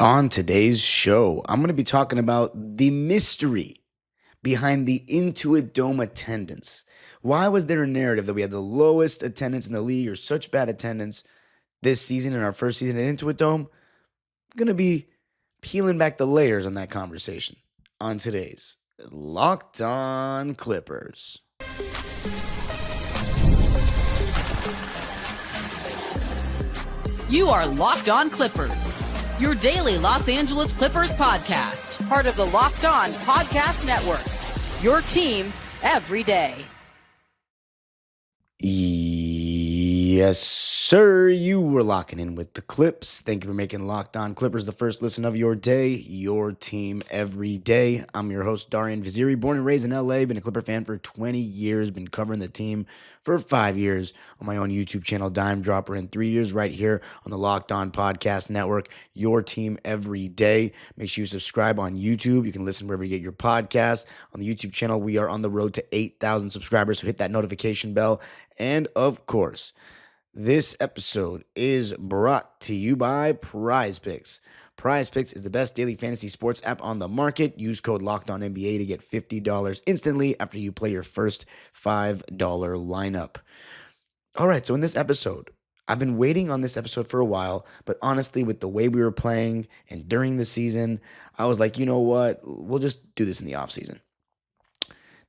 On today's show, I'm going to be talking about the mystery behind the Intuit Dome attendance. Why was there a narrative that we had the lowest attendance in the league or such bad attendance this season in our first season at Intuit Dome? I'm going to be peeling back the layers on that conversation on today's Locked On Clippers. You are Locked On Clippers, your daily Los Angeles Clippers podcast, part of the Locked On Podcast Network, your team every day. Yes, sir. You were locking in with the Clips. Thank you for making Locked On Clippers the first listen of your day, your team every day. I'm your host, Darian Vaziri, born and raised in LA, been a Clipper fan for 20 years, been covering the team for 5 years on my own YouTube channel, Dime Dropper, and 3 years right here on the Locked On Podcast Network, your team every day. Make sure you subscribe on YouTube. You can listen wherever you get your podcasts. On the YouTube channel, we are on the road to 8,000 subscribers, so hit that notification bell. And of course, this episode is brought to you by Prize Picks. Prize Picks is the best daily fantasy sports app on the market. Use code LOCKEDONNBA to get $50 instantly after you play your first $5 lineup. All right, so in this episode, I've been waiting on this episode for a while, but honestly, with the way we were playing and during the season, I was like, you know what? We'll just do this in the offseason.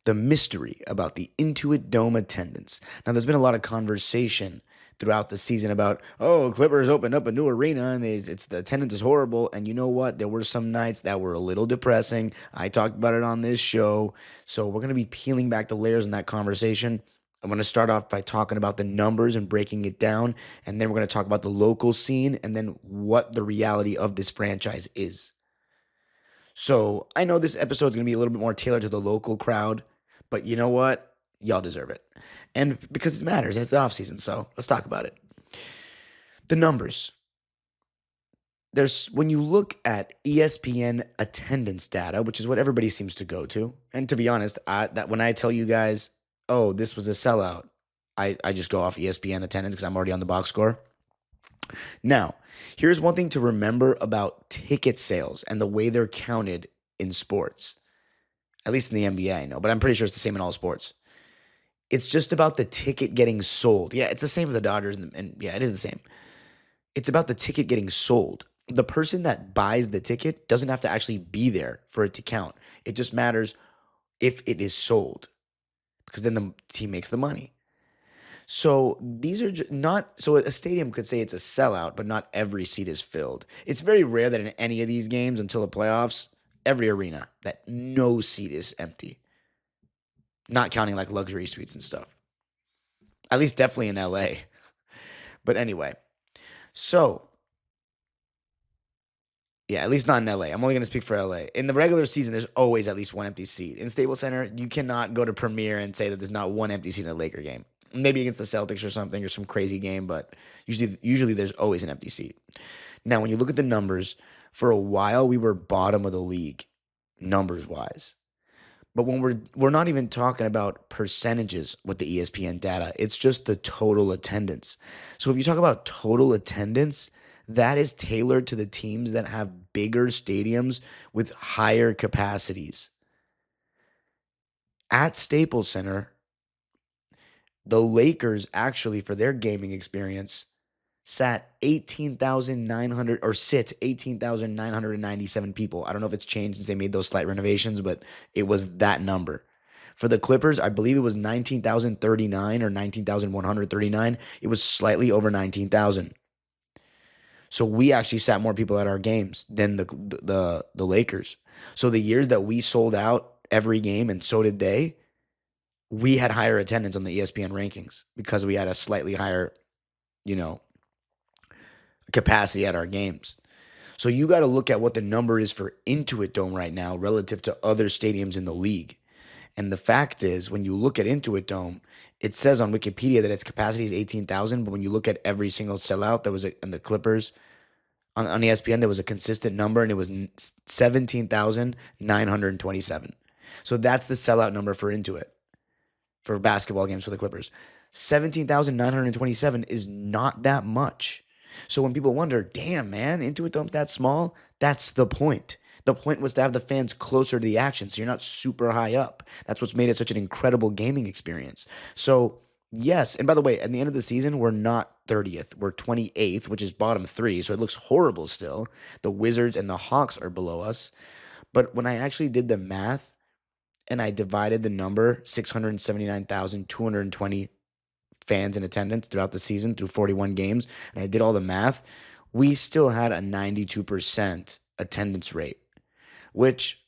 The mystery about the Intuit Dome attendance. Now, there's been a lot of conversation throughout the season about, Clippers opened up a new arena and the attendance is horrible. And you know what? There were some nights that were a little depressing. I talked about it on this show. So we're going to be peeling back the layers in that conversation. I'm going to start off by talking about the numbers and breaking it down. And then we're going to talk about the local scene and then what the reality of this franchise is. So I know this episode is going to be a little bit more tailored to the local crowd, but you know what? Y'all deserve it. And because it matters, and it's the offseason, so let's talk about it. The numbers. When you look at ESPN attendance data, which is what everybody seems to go to, and to be honest, when I tell you guys, this was a sellout, I just go off ESPN attendance because I'm already on the box score. Now, here's one thing to remember about ticket sales and the way they're counted in sports. At least in the NBA, I know, but I'm pretty sure it's the same in all sports. It's just about the ticket getting sold. Yeah, it's the same as the Dodgers, and yeah, it is the same. It's about the ticket getting sold. The person that buys the ticket doesn't have to actually be there for it to count. It just matters if it is sold, because then the team makes the money. So these are so a stadium could say it's a sellout, but not every seat is filled. It's very rare that in any of these games until the playoffs, every arena, that no seat is empty. Not counting like luxury suites and stuff. At least definitely in LA. But anyway, so yeah, at least not in LA. I'm only going to speak for LA. In the regular season, there's always at least one empty seat. In Staples Center, you cannot go to Premier and say that there's not one empty seat in a Laker game. Maybe against the Celtics or something or some crazy game, but usually there's always an empty seat. Now, when you look at the numbers, for a while we were bottom of the league numbers-wise. But when we're not even talking about percentages with the ESPN data, it's just the total attendance. So if you talk about total attendance, that is tailored to the teams that have bigger stadiums with higher capacities. At Staples Center, the Lakers actually, for their gaming experience, sit 18,997 people. I don't know if it's changed since they made those slight renovations, but it was that number. For the Clippers, I believe it was 19,039 or 19,139. It was slightly over 19,000. So we actually sat more people at our games than the Lakers. So the years that we sold out every game, and so did they, we had higher attendance on the ESPN rankings because we had a slightly higher, capacity at our games. So you got to look at what the number is for Intuit Dome right now relative to other stadiums in the league. And the fact is, when you look at Intuit Dome, it says on Wikipedia that its capacity is 18,000, but when you look at every single sellout that was in the Clippers, on ESPN, there was a consistent number, and it was 17,927. So that's the sellout number for Intuit for basketball games for the Clippers. 17,927 is not that much. So when people wonder, damn, man, Intuit Dome's that small, that's the point. The point was to have the fans closer to the action, so you're not super high up. That's what's made it such an incredible gaming experience. So, yes, and by the way, at the end of the season, we're not 30th. We're 28th, which is bottom three, so it looks horrible still. The Wizards and the Hawks are below us. But when I actually did the math and I divided the number, 679,220 fans in attendance throughout the season through 41 games, and I did all the math, we still had a 92% attendance rate, which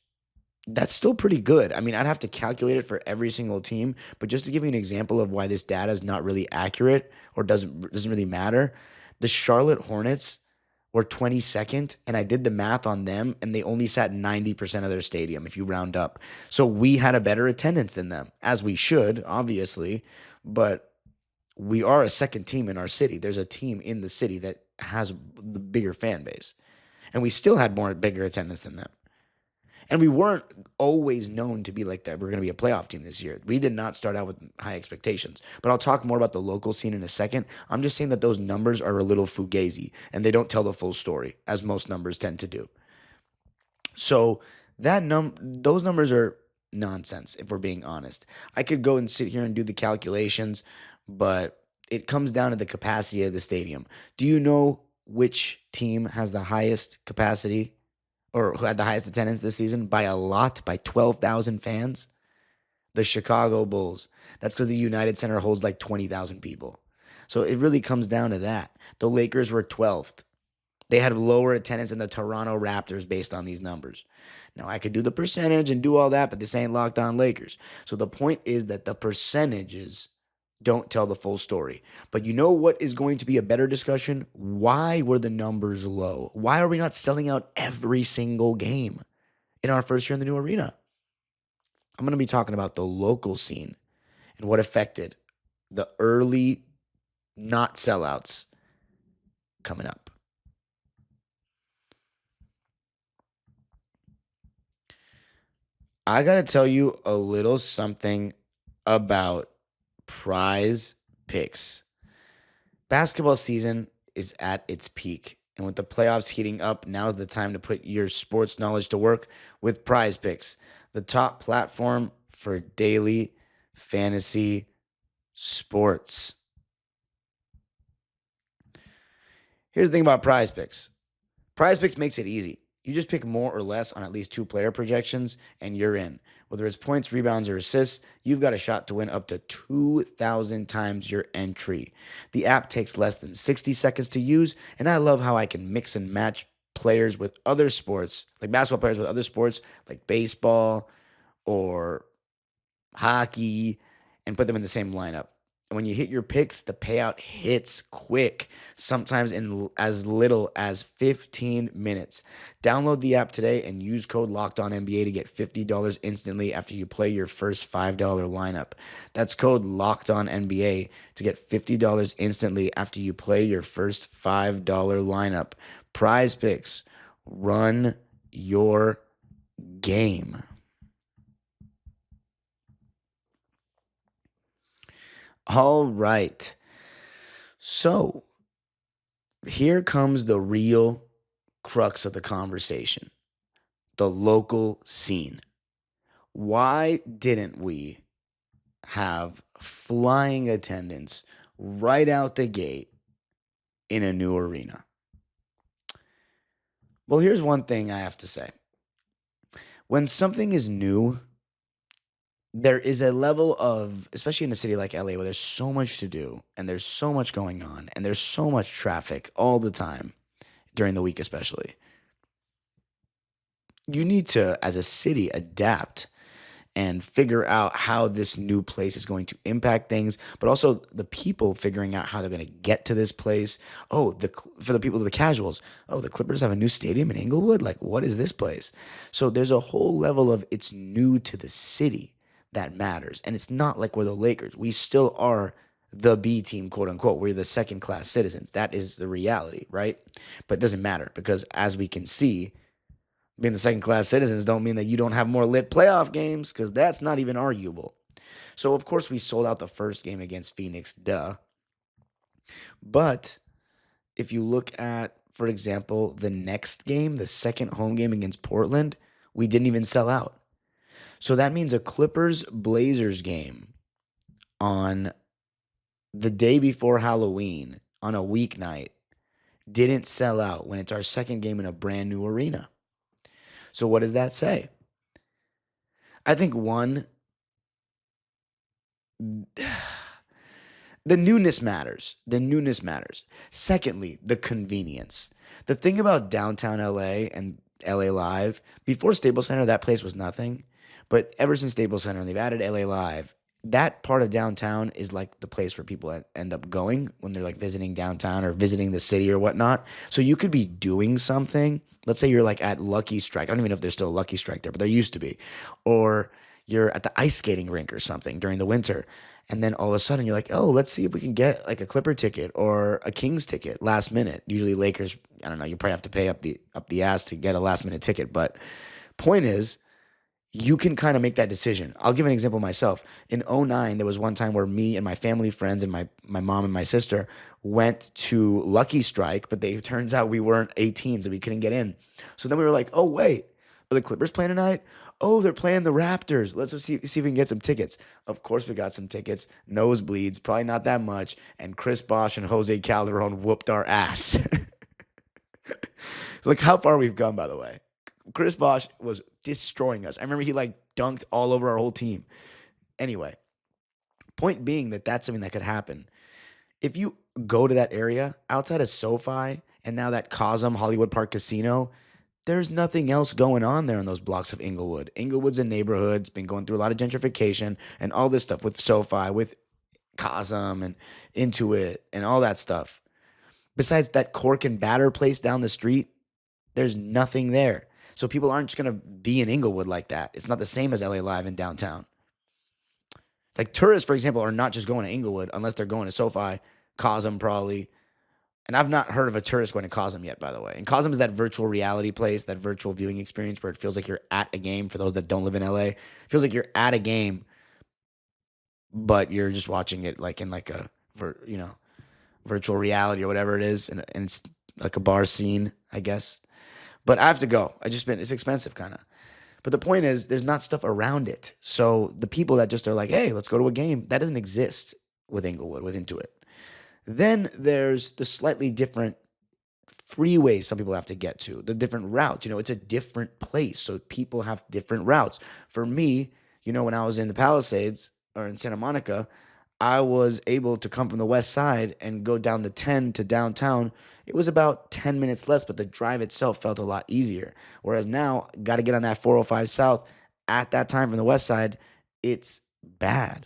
that's still pretty good. I mean, I'd have to calculate it for every single team, but just to give you an example of why this data is not really accurate or doesn't really matter, the Charlotte Hornets were 22nd, and I did the math on them, and they only sat 90% of their stadium if you round up. So we had a better attendance than them, as we should, obviously, but we are a second team in our city. There's a team in the city that has the bigger fan base, and we still had bigger attendance than them. And we weren't always known to be like that. We're going to be a playoff team this year. We did not start out with high expectations. But I'll talk more about the local scene in a second. I'm just saying that those numbers are a little fugazi, and they don't tell the full story, as most numbers tend to do. So those numbers are nonsense, if we're being honest. I could go and sit here and do the calculations, but it comes down to the capacity of the stadium. Do you know which team has the highest capacity or who had the highest attendance this season by a lot, by 12,000 fans? The Chicago Bulls. That's because the United Center holds like 20,000 people. So it really comes down to that. The Lakers were 12th. They had lower attendance than the Toronto Raptors based on these numbers. Now, I could do the percentage and do all that, but this ain't Locked On Lakers. So the point is that the percentages don't tell the full story. But you know what is going to be a better discussion? Why were the numbers low? Why are we not selling out every single game in our first year in the new arena? I'm going to be talking about the local scene and what affected the early not sellouts coming up. I got to tell you a little something about Prize Picks. Basketball season is at its peak, and with the playoffs heating up, now's the time to put your sports knowledge to work with Prize Picks, the top platform for daily fantasy sports. Here's the thing about Prize Picks. Prize Picks makes it easy. You just pick more or less on at least 2 player projections, and you're in. Whether it's points, rebounds, or assists, you've got a shot to win up to 2,000 times your entry. The app takes less than 60 seconds to use, and I love how I can mix and match players with other sports, like basketball players with other sports, like baseball or hockey, and put them in the same lineup. And when you hit your picks, the payout hits quick, sometimes in as little as 15 minutes. Download the app today and use code LOCKEDONNBA to get $50 instantly after you play your first $5 lineup. That's code LOCKEDONNBA to get $50 instantly after you play your first $5 lineup. Prize Picks, run your game. All right. So here comes the real crux of the conversation, the local scene. Why didn't we have flying attendance right out the gate in a new arena? Well, here's one thing I have to say. When something is new, there is a level of, especially in a city like LA, where there's so much to do and there's so much going on and there's so much traffic all the time during the week, especially. You need to, as a city, adapt and figure out how this new place is going to impact things, but also the people figuring out how they're going to get to this place. Oh, for the people, the casuals, oh, the Clippers have a new stadium in Inglewood? Like, what is this place? So there's a whole level of it's new to the city that matters. And it's not like we're the Lakers. We still are the B team, quote unquote. We're the second class citizens. That is the reality, right? But it doesn't matter because as we can see, being the second class citizens don't mean that you don't have more lit playoff games because that's not even arguable. So, of course, we sold out the first game against Phoenix, duh. But if you look at, for example, the next game, the second home game against Portland, we didn't even sell out. So that means a Clippers Blazers game on the day before Halloween on a weeknight didn't sell out when it's our second game in a brand new arena. So what does that say? I think one, the newness matters. The newness matters. Secondly, the convenience. The thing about downtown LA and LA Live, before Staples Center, that place was nothing. But ever since Staples Center and they've added LA Live, that part of downtown is like the place where people end up going when they're like visiting downtown or visiting the city or whatnot. So you could be doing something. Let's say you're like at Lucky Strike. I don't even know if there's still a Lucky Strike there, but there used to be. Or you're at the ice skating rink or something during the winter. And then all of a sudden you're like, oh, let's see if we can get like a Clipper ticket or a Kings ticket last minute. Usually Lakers, I don't know, you probably have to pay up the ass to get a last minute ticket. But point is, you can kind of make that decision. I'll give an example myself. In '09, there was one time where me and my family friends and my mom and my sister went to Lucky Strike, but it turns out we weren't 18, so we couldn't get in. So then we were like, oh, wait, are the Clippers playing tonight? Oh, they're playing the Raptors. Let's see if we can get some tickets. Of course we got some tickets. Nosebleeds, probably not that much. And Chris Bosh and Jose Calderon whooped our ass. Look how far we've come, by the way. Chris Bosh was destroying us. I remember he like dunked all over our whole team. Anyway, point being that that's something that could happen. If you go to that area outside of SoFi and now that Cosm Hollywood Park Casino, there's nothing else going on there in those blocks of Inglewood. Inglewood's a neighborhood. It's been going through a lot of gentrification and all this stuff with SoFi, with Cosm and Intuit and all that stuff. Besides that cork and batter place down the street, there's nothing there. So people aren't just going to be in Inglewood like that. It's not the same as LA Live in downtown. Like tourists, for example, are not just going to Inglewood unless they're going to SoFi, Cosm probably. And I've not heard of a tourist going to Cosm yet, by the way. And Cosm is that virtual reality place, that virtual viewing experience where it feels like you're at a game. For those that don't live in LA, it feels like you're at a game, but you're just watching it like in like a, virtual reality or whatever it is. And it's like a bar scene, I guess. But I have to go. It's expensive kind of. But the point is, there's not stuff around it. So the people that just are like, hey, let's go to a game, that doesn't exist with Inglewood, with Intuit. Then there's the slightly different freeways some people have to get to, the different routes. It's a different place. So people have different routes. For me, when I was in the Palisades or in Santa Monica, I was able to come from the west side and go down the 10 to downtown. It was about 10 minutes less, but the drive itself felt a lot easier. Whereas now, got to get on that 405 South. At that time from the west side, it's bad.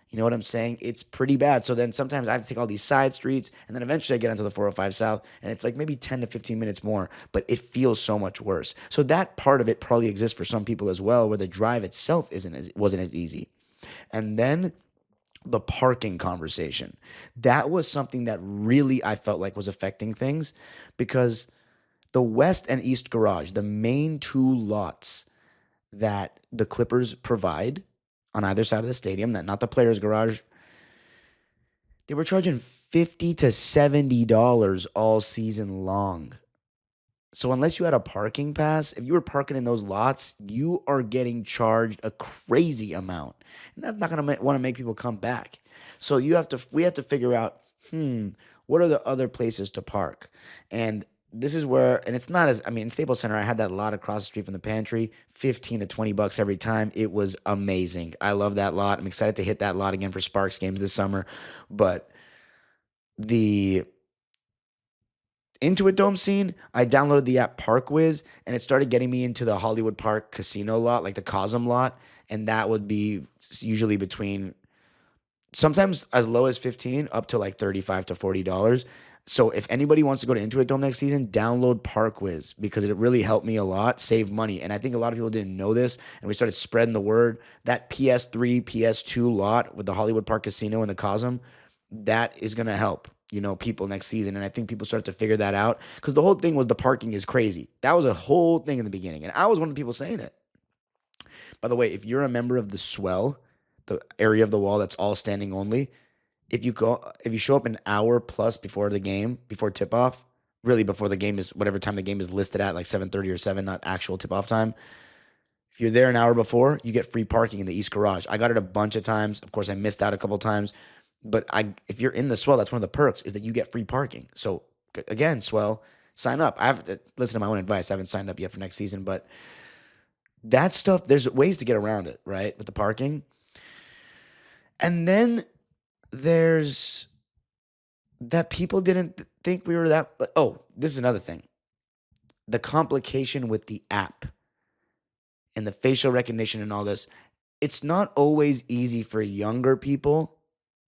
You know what I'm saying? It's pretty bad. So then sometimes I have to take all these side streets, and then eventually I get onto the 405 South, and it's like maybe 10 to 15 minutes more, but it feels so much worse. So that part of it probably exists for some people as well, where the drive itself wasn't as easy. And then the parking conversation. That was something that really I felt like was affecting things, because the west and east garage, the main two lots that the Clippers provide on either side of the stadium, that not the players' garage, they were charging $50 to $70 all season long. So unless you had a parking pass, if you were parking in those lots, you are getting charged a crazy amount. And that's not going to want to make people come back. So we have to figure out, what are the other places to park? And this is where, and it's not in Staples Center, I had that lot across the street from the pantry, 15 to 20 bucks every time. It was amazing. I love that lot. I'm excited to hit that lot again for Sparks games this summer. But the Intuit Dome scene, I downloaded the app ParkWiz, and it started getting me into the Hollywood Park casino lot, like the Cosm lot, and that would be usually between sometimes as low as 15 up to like $35 to $40. So if anybody wants to go to Intuit Dome next season, download ParkWiz, because it really helped me a lot, save money. And I think a lot of people didn't know this, and we started spreading the word. That PS3, PS2 lot with the Hollywood Park Casino and the Cosm, that is going to help, people next season. And I think people start to figure that out, because the whole thing was the parking is crazy. That was a whole thing in the beginning, and I was one of the people saying it. By the way, if you're a member of the Swell, the area of the wall that's all standing only, if you show up an hour plus before the game, before tip off, really before the game is whatever time the game is listed at, like 7:30 or 7, not actual tip off time. If you're there an hour before, you get free parking in the East Garage. I got it a bunch of times. Of course, I missed out a couple times, but if you're in the Swell, that's one of the perks is that you get free parking. So again, Swell, sign up. I have to listen to my own advice. I haven't signed up yet for next season, but that stuff, there's ways to get around it, right? With the parking. And then there's that people didn't think we were that. Oh, this is another thing. The complication with the app and the facial recognition and all this. It's not always easy for younger people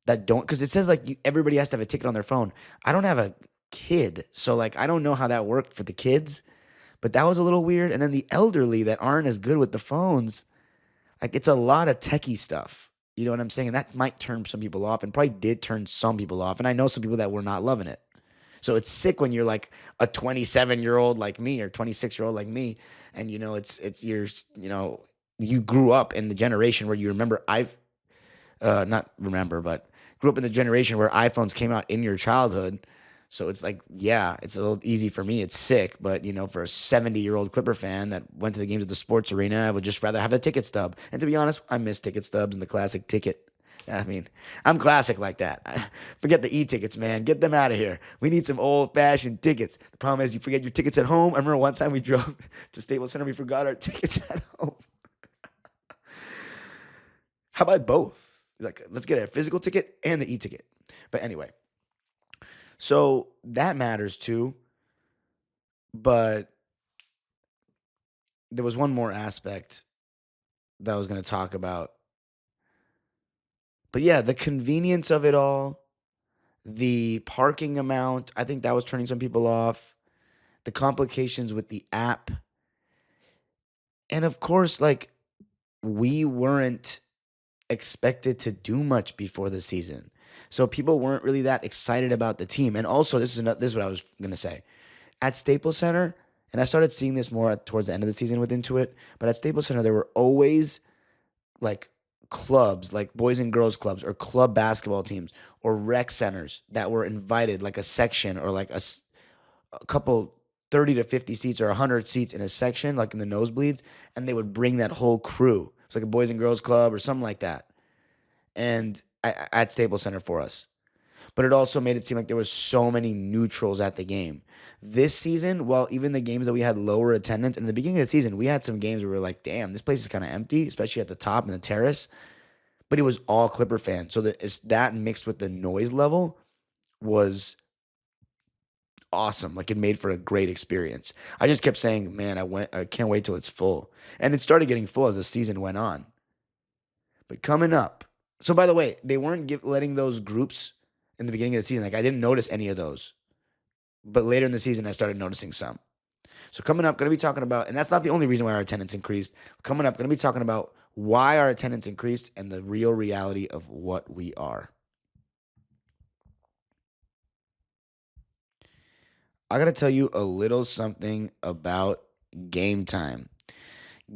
that don't, because it says like everybody has to have a ticket on their phone. I don't have a kid, so like I don't know how that worked for the kids, but that was a little weird. And then the elderly that aren't as good with the phones, like it's a lot of techie stuff. You know what I'm saying? And that might turn some people off, and probably did turn some people off. And I know some people that were not loving it. So it's sick when you're like a 27-year-old like me or 26-year-old like me, and it's you grew up in the generation where you remember not remember, but grew up in the generation where iPhones came out in your childhood. So it's like, yeah, it's a little easy for me. It's sick, but for a 70-year-old Clipper fan that went to the games at the sports arena, I would just rather have a ticket stub. And to be honest, I miss ticket stubs and the classic ticket. I mean, I'm classic like that. Forget the e-tickets, man. Get them out of here. We need some old-fashioned tickets. The problem is you forget your tickets at home. I remember one time we drove to Staples Center. We forgot our tickets at home. How about both? Like, let's get a physical ticket and the e-ticket. But anyway, so that matters too. But there was one more aspect that I was going to talk about. But yeah, the convenience of it all, the parking amount, I think that was turning some people off. The complications with the app. And of course, like, we weren't expected to do much before the season. So people weren't really that excited about the team. And also, this is what I was going to say. At Staples Center, and I started seeing this more towards the end of the season with Intuit, but at Staples Center, there were always like clubs, like boys and girls clubs or club basketball teams or rec centers that were invited, like a section or like a couple 30 to 50 seats or 100 seats in a section, like in the nosebleeds, and they would bring that whole crew. It's like a boys and girls club or something like that. And at Staples Center for us. But it also made it seem like there was so many neutrals at the game. This season, well, even the games that we had lower attendance, and in the beginning of the season, we had some games where we were like, damn, this place is kind of empty, especially at the top and the terrace. But it was all Clipper fans. So that mixed with the noise level was awesome. Like, it made for a great experience. I just kept saying, man, I can't wait till it's full. And it started getting full as the season went on. But coming up, so by the way, they weren't letting those groups in the beginning of the season. Like, I didn't notice any of those. But later in the season, I started noticing some. So coming up, going to be talking about, and that's not the only reason why our attendance increased. Coming up, going to be talking about why our attendance increased and the real reality of what we are. I got to tell you a little something about GameTime.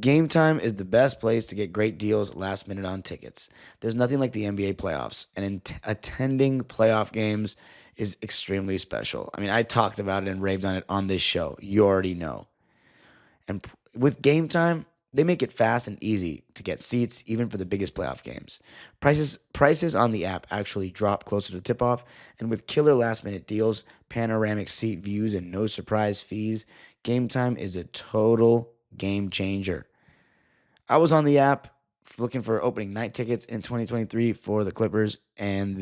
GameTime is the best place to get great deals last minute on tickets. There's nothing like the NBA playoffs, and attending playoff games is extremely special. I mean, I talked about it and raved on it on this show. You already know. And with GameTime, they make it fast and easy to get seats, even for the biggest playoff games. Prices on the app actually drop closer to tip-off, and with killer last-minute deals, panoramic seat views, and no surprise fees, GameTime is a total game changer. I was on the app looking for opening night tickets in 2023 for the Clippers and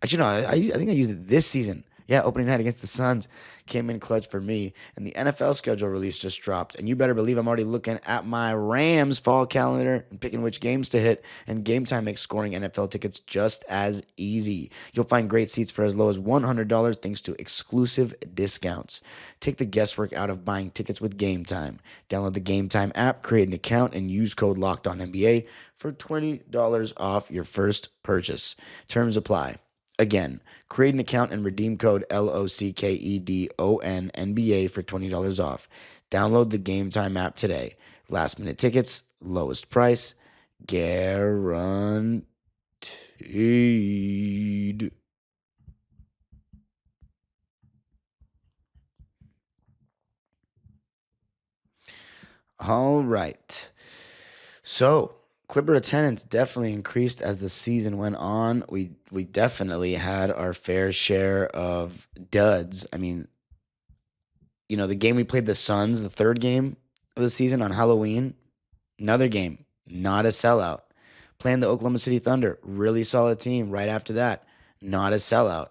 actually, no, I think I used it this season. Yeah, opening night against the Suns came in clutch for me. And the NFL schedule release just dropped. And you better believe I'm already looking at my Rams fall calendar and picking which games to hit. And GameTime makes scoring NFL tickets just as easy. You'll find great seats for as low as $100 thanks to exclusive discounts. Take the guesswork out of buying tickets with GameTime. Download the GameTime app, create an account, and use code LOCKEDONNBA for $20 off your first purchase. Terms apply. Again, create an account and redeem code LOCKEDONNBA for $20 off. Download the GameTime app today. Last minute tickets, lowest price, guaranteed. paid. All right. So Clipper attendance definitely increased as the season went on. We definitely had our fair share of duds. I mean, the game we played the Suns, the third game of the season on Halloween, another game, not a sellout. Playing the Oklahoma City Thunder, really solid team right after that, not a sellout.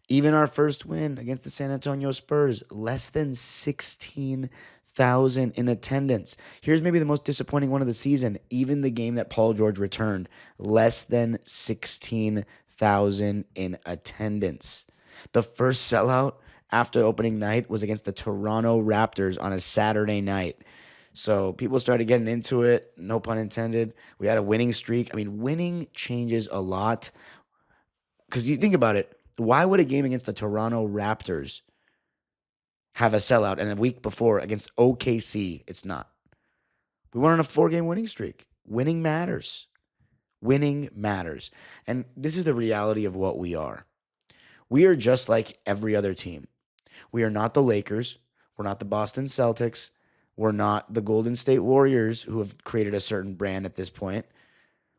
Even our first win against the San Antonio Spurs, less than 16,000 in attendance. Here's maybe the most disappointing one of the season. Even the game that Paul George returned, less than 16,000 in attendance. The first sellout after opening night was against the Toronto Raptors on a Saturday night. So people started getting into it, no pun intended. We had a winning streak. I mean, winning changes a lot. Because you think about it, why would a game against the Toronto Raptors have a sellout and a week before against OKC, it's not? We went on a 4-game winning streak. Winning matters. Winning matters. And this is the reality of what we are. We are just like every other team. We are not the Lakers. We're not the Boston Celtics. We're not the Golden State Warriors, who have created a certain brand at this point.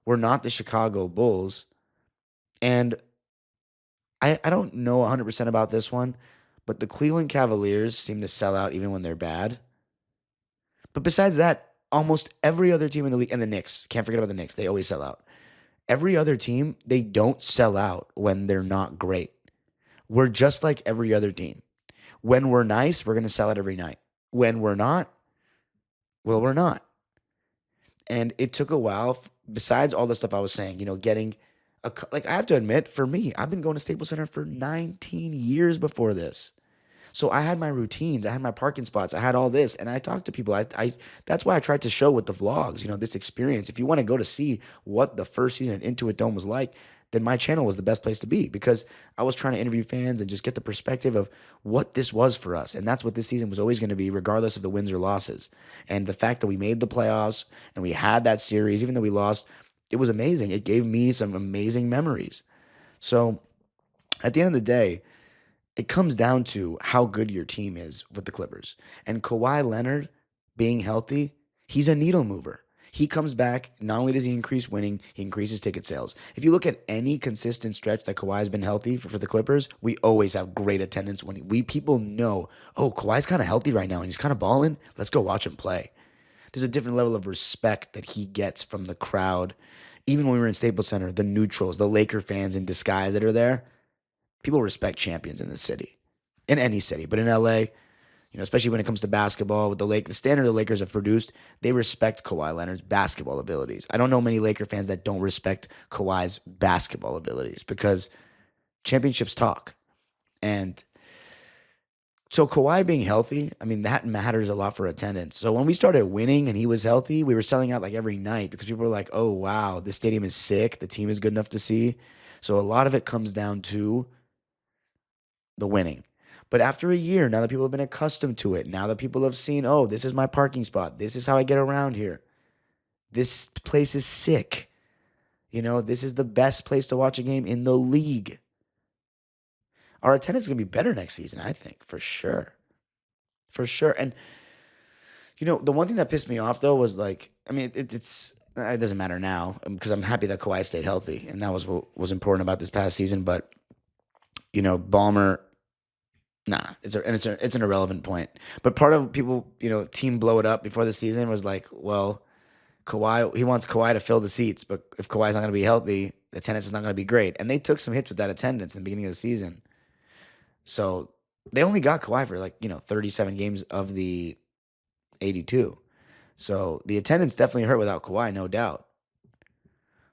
We're not the Chicago Bulls. And I don't know 100% about this one, but the Cleveland Cavaliers seem to sell out even when they're bad. But besides that, almost every other team in the league, and the Knicks, can't forget about the Knicks, they always sell out. Every other team, they don't sell out when they're not great. We're just like every other team. When we're nice, we're going to sell out every night. When we're not, well, we're not. And it took a while, besides all the stuff I was saying, getting I have to admit, for me, I've been going to Staples Center for 19 years before this. So I had my routines, I had my parking spots, I had all this, and I talked to people. I that's why I tried to show with the vlogs, this experience. If you want to go to see what the first season at Intuit Dome was like, then my channel was the best place to be, because I was trying to interview fans and just get the perspective of what this was for us. And that's what this season was always going to be, regardless of the wins or losses. And the fact that we made the playoffs and we had that series, even though we lost, it was amazing. It gave me some amazing memories. So at the end of the day, it comes down to how good your team is with the Clippers. And Kawhi Leonard being healthy, he's a needle mover. He comes back, not only does he increase winning, he increases ticket sales. If you look at any consistent stretch that Kawhi's been healthy for the Clippers, we always have great attendance. When people know, oh, Kawhi's kind of healthy right now and he's kind of balling, let's go watch him play. There's a different level of respect that he gets from the crowd. Even when we were in Staples Center, the neutrals, the Laker fans in disguise that are there, people respect champions in this city, in any city, but in LA, especially when it comes to basketball, with the standard the Lakers have produced, they respect Kawhi Leonard's basketball abilities. I don't know many Laker fans that don't respect Kawhi's basketball abilities, because championships talk. And so Kawhi being healthy, I mean, that matters a lot for attendance. So when we started winning and he was healthy, we were selling out like every night, because people were like, oh, wow, this stadium is sick. The team is good enough to see. So a lot of it comes down to the winning. But after a year, now that people have been accustomed to it, now that people have seen, oh, this is my parking spot, this is how I get around here, this place is sick, this is the best place to watch a game in the league. Our attendance is going to be better next season, I think, for sure. For sure. And, the one thing that pissed me off, though, was it doesn't matter now, because I'm happy that Kawhi stayed healthy, and that was what was important about this past season. But, Ballmer, nah, it's an irrelevant point. But part of people, team blow it up before the season was like, well, Kawhi, he wants Kawhi to fill the seats, but if Kawhi's not going to be healthy, the attendance is not going to be great. And they took some hits with that attendance in the beginning of the season. So they only got Kawhi for 37 games of the 82. So the attendance definitely hurt without Kawhi, no doubt.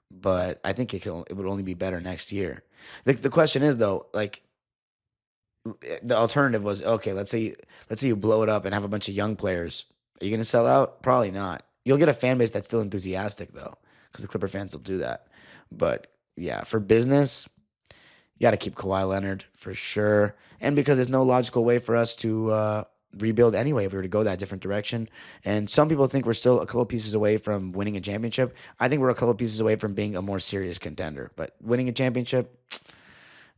But I think it would only be better next year. The question is, though, the alternative was, okay, let's say you blow it up and have a bunch of young players. Are you going to sell out? Probably not. You'll get a fan base that's still enthusiastic, though, because the Clipper fans will do that. But yeah, for business, you got to keep Kawhi Leonard for sure. And because there's no logical way for us to rebuild anyway if we were to go that different direction. And some people think we're still a couple of pieces away from winning a championship. I think we're a couple of pieces away from being a more serious contender. But winning a championship,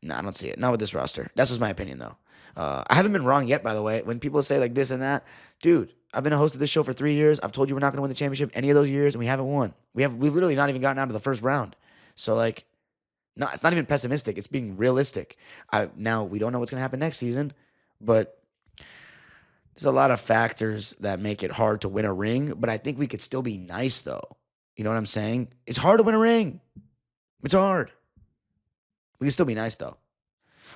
no, I don't see it. Not with this roster. That's just my opinion, though. I haven't been wrong yet, by the way. When people say like this and that, dude, I've been a host of this show for 3 years. I've told you we're not going to win the championship any of those years, and we haven't won. We've literally not even gotten out of the first round. So like, no, it's not even pessimistic. It's being realistic. Now we don't know what's going to happen next season, but there's a lot of factors that make it hard to win a ring. But I think we could still be nice, though. You know what I'm saying? It's hard to win a ring. It's hard. We can still be nice, though.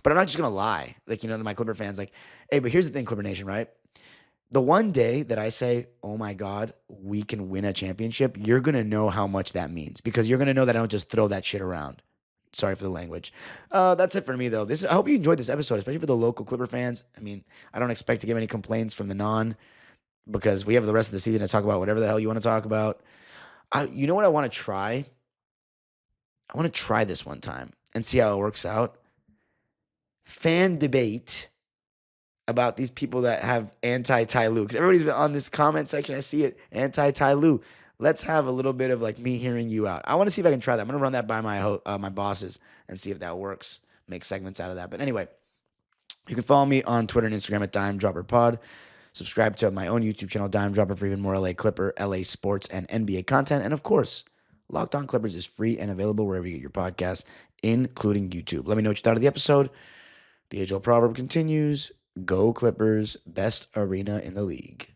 But I'm not just going to lie, like, you know, to my Clipper fans, like, hey, but here's the thing, Clipper Nation, right? The one day that I say, oh my God, we can win a championship, you're going to know how much that means because you're going to know that I don't just throw that shit around. Sorry for the language. That's it for me, though. I hope you enjoyed this episode, especially for the local Clipper fans. I mean, I don't expect to get any complaints from the non because we have the rest of the season to talk about whatever the hell you want to talk about. You know what I want to try? I want to try this one time and see how it works out. Fan debate about these people that have anti-Ty Lue. Because everybody's been on this comment section. I see it. Anti-Ty Lue. Let's have a little bit of like me hearing you out. I want to see if I can try that. I'm going to run that by my bosses and see if that works. Make segments out of that. But anyway, you can follow me on Twitter and Instagram at Dime Dropper Pod. Subscribe to my own YouTube channel, Dime Dropper, for even more LA Clipper, LA sports, and NBA content. And of course, Locked On Clippers is free and available wherever you get your podcasts, including YouTube. Let me know what you thought of the episode. The age-old proverb continues, go Clippers, best arena in the league.